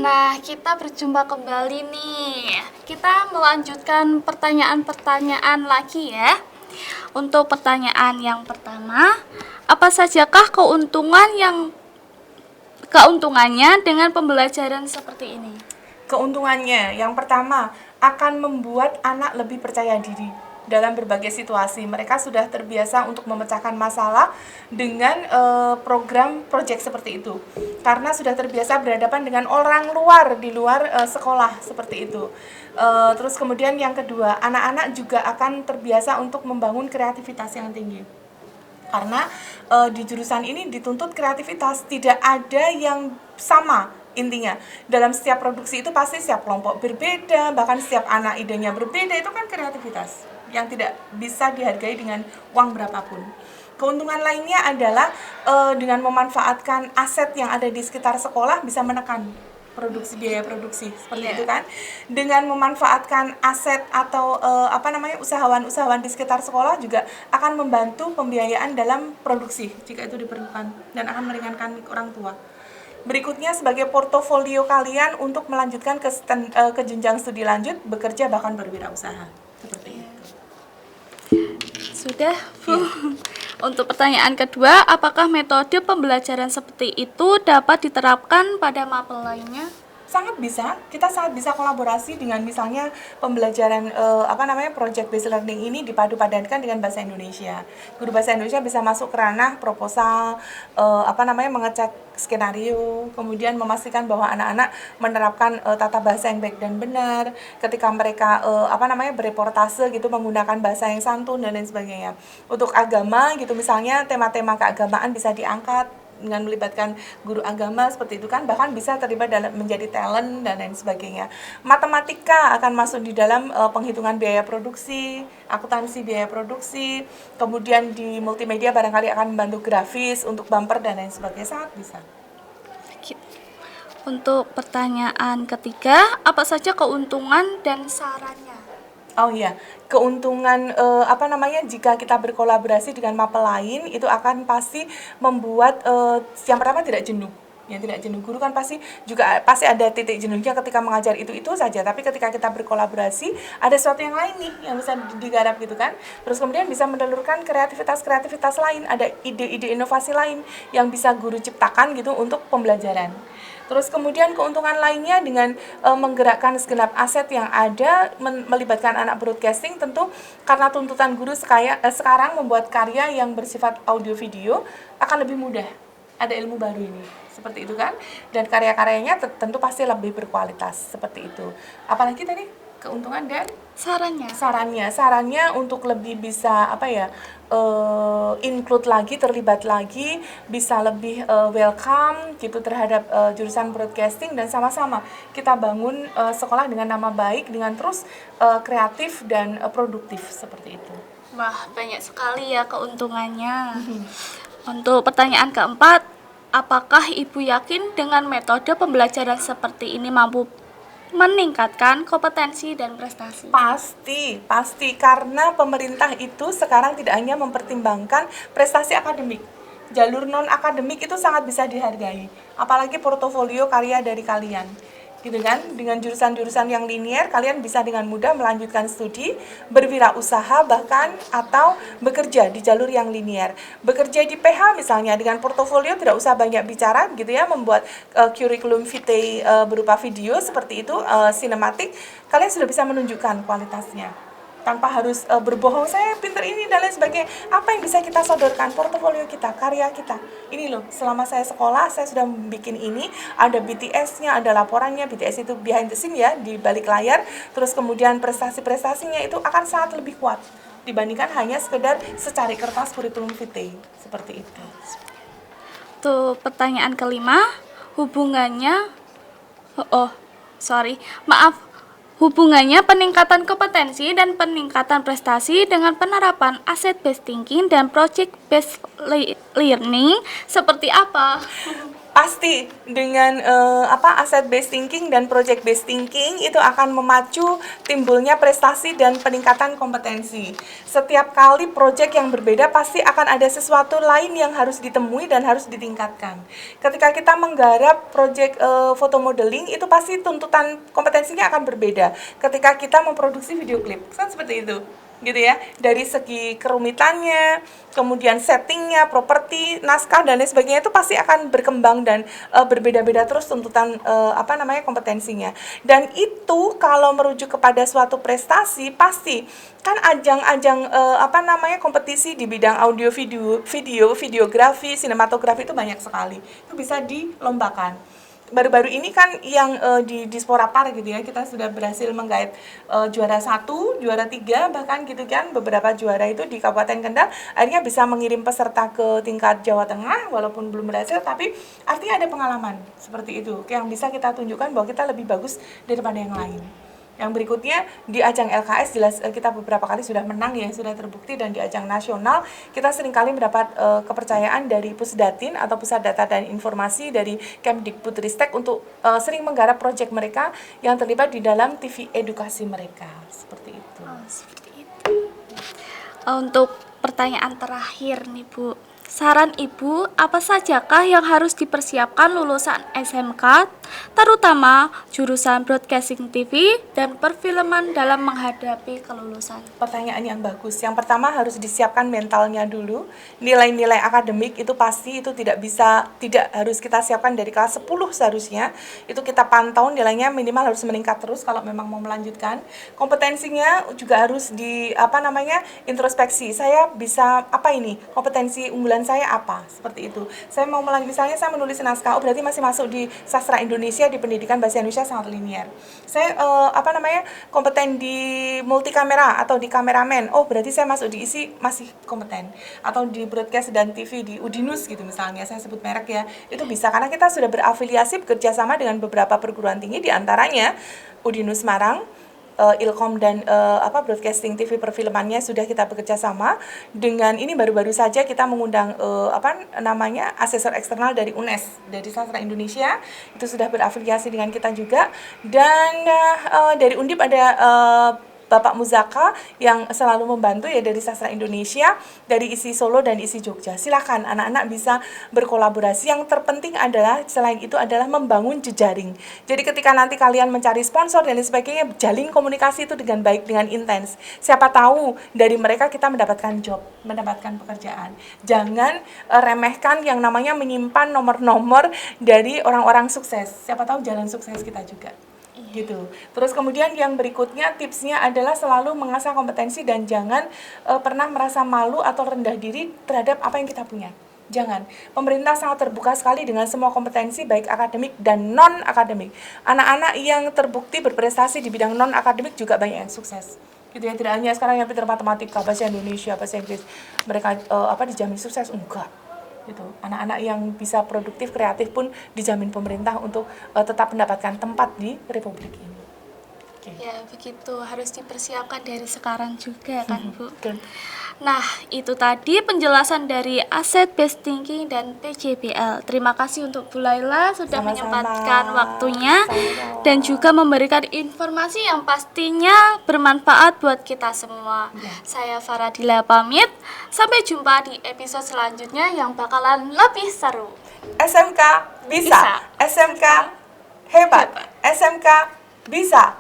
Nah, kita berjumpa kembali nih. Kita melanjutkan pertanyaan-pertanyaan lagi ya. Untuk pertanyaan yang pertama, apa sajakah keuntungannya dengan pembelajaran seperti ini? Keuntungannya, yang pertama, akan membuat anak lebih percaya diri dalam berbagai situasi. Mereka sudah terbiasa untuk memecahkan masalah dengan program project seperti itu. Karena sudah terbiasa berhadapan dengan orang luar di luar sekolah seperti itu. Terus kemudian yang kedua, anak-anak juga akan terbiasa untuk membangun kreativitas yang tinggi. Karena di jurusan ini dituntut kreativitas, tidak ada yang sama. Intinya dalam setiap produksi itu pasti setiap kelompok berbeda, bahkan setiap anak idenya berbeda. Itu kan kreativitas yang tidak bisa dihargai dengan uang berapapun. Keuntungan lainnya adalah dengan memanfaatkan aset yang ada di sekitar sekolah bisa menekan biaya produksi seperti itu kan. Dengan memanfaatkan aset atau usahawan-usahawan di sekitar sekolah juga akan membantu pembiayaan dalam produksi jika itu diperlukan, dan akan meringankan orang tua. Berikutnya, sebagai portofolio kalian untuk melanjutkan ke jenjang studi lanjut, bekerja bahkan berwirausaha seperti itu. Sudah, Bu. Untuk pertanyaan kedua, apakah metode pembelajaran seperti itu dapat diterapkan pada mapel lainnya? Sangat bisa, kita sangat bisa kolaborasi dengan misalnya pembelajaran project based learning ini dipadu-padankan dengan bahasa Indonesia. Guru bahasa Indonesia bisa masuk ke ranah proposal, mengecek skenario, kemudian memastikan bahwa anak-anak menerapkan tata bahasa yang baik dan benar ketika mereka bereportase gitu menggunakan bahasa yang santun dan lain sebagainya. Untuk agama gitu misalnya tema-tema keagamaan bisa diangkat dengan melibatkan guru agama seperti itu kan, bahkan bisa terlibat dalam menjadi talent dan lain sebagainya. Matematika akan masuk di dalam penghitungan biaya produksi, akuntansi biaya produksi, kemudian di multimedia barangkali akan membantu grafis untuk bumper dan lain sebagainya, sangat bisa. Untuk pertanyaan ketiga, apa saja keuntungan dan sarannya? Oh iya, keuntungan jika kita berkolaborasi dengan mapel lain itu akan pasti membuat yang pertama tidak jenuh. Ya, tidak jenuh. Guru kan pasti ada titik jenuhnya ketika mengajar itu saja, tapi ketika kita berkolaborasi ada sesuatu yang lain nih yang bisa digarap gitu kan. Terus kemudian bisa menelurkan kreativitas lain, ada ide-ide inovasi lain yang bisa guru ciptakan gitu untuk pembelajaran. Terus kemudian keuntungan lainnya dengan menggerakkan segenap aset yang ada, melibatkan anak broadcasting, tentu karena tuntutan guru sekarang membuat karya yang bersifat audio video akan lebih mudah. Ada ilmu baru ini, seperti itu kan. Dan karya-karyanya tentu pasti lebih berkualitas, seperti itu. Apalagi tadi keuntungan dan sarannya untuk lebih bisa include lagi, terlibat lagi, bisa lebih welcome gitu terhadap jurusan broadcasting, dan sama-sama kita bangun sekolah dengan nama baik, dengan terus kreatif dan produktif seperti itu. Wah, banyak sekali ya keuntungannya. Untuk pertanyaan keempat, apakah Ibu yakin dengan metode pembelajaran seperti ini mampu meningkatkan kompetensi dan prestasi? Pasti karena pemerintah itu sekarang tidak hanya mempertimbangkan prestasi akademik. Jalur non akademik itu sangat bisa dihargai, apalagi portofolio karya dari kalian. Gitu kan? Dengan jurusan-jurusan yang linier kalian bisa dengan mudah melanjutkan studi, berwirausaha bahkan, atau bekerja di jalur yang linier. Bekerja di PH misalnya dengan portofolio tidak usah banyak bicara gitu ya, membuat curriculum vitae berupa video seperti itu, sinematik, kalian sudah bisa menunjukkan kualitasnya tanpa harus berbohong saya pinter ini dan lain sebagainya. Apa yang bisa kita sodorkan? Portofolio kita, karya kita. Ini loh, selama saya sekolah saya sudah bikin ini, ada BTS-nya, ada laporannya. BTS itu behind the scene ya, di balik layar. Terus kemudian prestasi-prestasinya itu akan sangat lebih kuat dibandingkan hanya sekedar secari kertas kurikulum vitae seperti itu. Tuh, pertanyaan kelima, hubungannya peningkatan kompetensi dan peningkatan prestasi dengan penerapan asset based thinking dan project based learning seperti apa? Pasti dengan asset based thinking dan project based thinking itu akan memacu timbulnya prestasi dan peningkatan kompetensi. Setiap kali project yang berbeda pasti akan ada sesuatu lain yang harus ditemui dan harus ditingkatkan. Ketika kita menggarap project foto modeling itu pasti tuntutan kompetensinya akan berbeda. Ketika kita memproduksi video klip, kan seperti itu. Gitu ya, dari segi kerumitannya, kemudian settingnya, properti, naskah dan lain sebagainya itu pasti akan berkembang dan berbeda-beda terus tuntutan kompetensinya. Dan itu kalau merujuk kepada suatu prestasi pasti kan ajang-ajang kompetisi di bidang audio, videografi, sinematografi itu banyak sekali. Itu bisa dilombakan. Baru-baru ini kan yang di Dispora Par gitu ya, kita sudah berhasil menggait juara 1, juara 3 bahkan gitu kan, beberapa juara itu di Kabupaten Kendal akhirnya bisa mengirim peserta ke tingkat Jawa Tengah walaupun belum berhasil, tapi artinya ada pengalaman seperti itu yang bisa kita tunjukkan bahwa kita lebih bagus daripada yang lain. Yang berikutnya di ajang LKS jelas kita beberapa kali sudah menang ya, sudah terbukti, dan di ajang nasional kita seringkali mendapat kepercayaan dari Pusdatin atau Pusat Data dan Informasi dari Kemdikbudristek untuk sering menggarap proyek mereka yang terlibat di dalam TV edukasi mereka. Seperti itu. Seperti itu. Untuk pertanyaan terakhir nih Bu, saran Ibu apa sajakah yang harus dipersiapkan lulusan SMK, terutama jurusan Broadcasting TV dan perfilman dalam menghadapi kelulusan? Pertanyaan yang bagus. Yang pertama harus disiapkan mentalnya dulu. Nilai-nilai akademik itu pasti itu tidak harus kita siapkan dari kelas 10 seharusnya. Itu kita pantau nilainya minimal harus meningkat terus kalau memang mau melanjutkan. Kompetensinya juga harus introspeksi. Saya bisa apa ini? Kompetensi unggulan saya apa? Seperti itu. Saya mau misalnya saya menulis naskah, berarti masih masuk di sastra Indonesia, di pendidikan bahasa Indonesia sangat linier. Saya kompeten di multikamera atau di kameramen. Oh, berarti saya masuk di isi masih kompeten. Atau di broadcast dan TV di Udinus gitu misalnya, saya sebut merek ya. Itu bisa karena kita sudah berafiliasi bekerja sama dengan beberapa perguruan tinggi, di antaranya Udinus Semarang, Ilkom dan Broadcasting TV perfilmannya sudah kita bekerja sama. Dengan ini baru-baru saja kita mengundang asesor eksternal dari UNES, dari Sastra Indonesia, itu sudah berafiliasi dengan kita juga. Dan dari Undip ada Bapak Muzaka yang selalu membantu ya, dari Sastra Indonesia, dari isi Solo dan isi Jogja. Silakan anak-anak bisa berkolaborasi. Yang terpenting adalah selain itu adalah membangun jejaring. Jadi ketika nanti kalian mencari sponsor dan lain sebagainya, jalin komunikasi itu dengan baik, dengan intens. Siapa tahu dari mereka kita mendapatkan job, mendapatkan pekerjaan. Jangan remehkan yang namanya menyimpan nomor-nomor dari orang-orang sukses. Siapa tahu jalan sukses kita juga. Gitu. Terus kemudian yang berikutnya tipsnya adalah selalu mengasah kompetensi dan jangan pernah merasa malu atau rendah diri terhadap apa yang kita punya. Jangan. Pemerintah sangat terbuka sekali dengan semua kompetensi baik akademik dan non akademik. Anak-anak yang terbukti berprestasi di bidang non akademik juga banyak yang sukses. Gitu ya, tidak hanya sekarang yang pintar matematika, bahasa Indonesia, bahasa Inggris, mereka dijamin sukses, enggak. Gitu. Anak-anak yang bisa produktif, kreatif pun dijamin pemerintah untuk tetap mendapatkan tempat di Republik ini. Okay. Ya, begitu. Harus dipersiapkan dari sekarang juga kan, Bu? Betul. Nah, itu tadi penjelasan dari Asset Based Thinking dan PJBL. Terima kasih untuk Bu Laila sudah Sama-sama. menyempatkan waktunya Sama-sama. dan juga memberikan informasi yang pastinya bermanfaat buat kita semua. Ya. Saya Faradila pamit. Sampai jumpa di episode selanjutnya yang bakalan lebih seru. SMK bisa. SMK hebat. SMK bisa.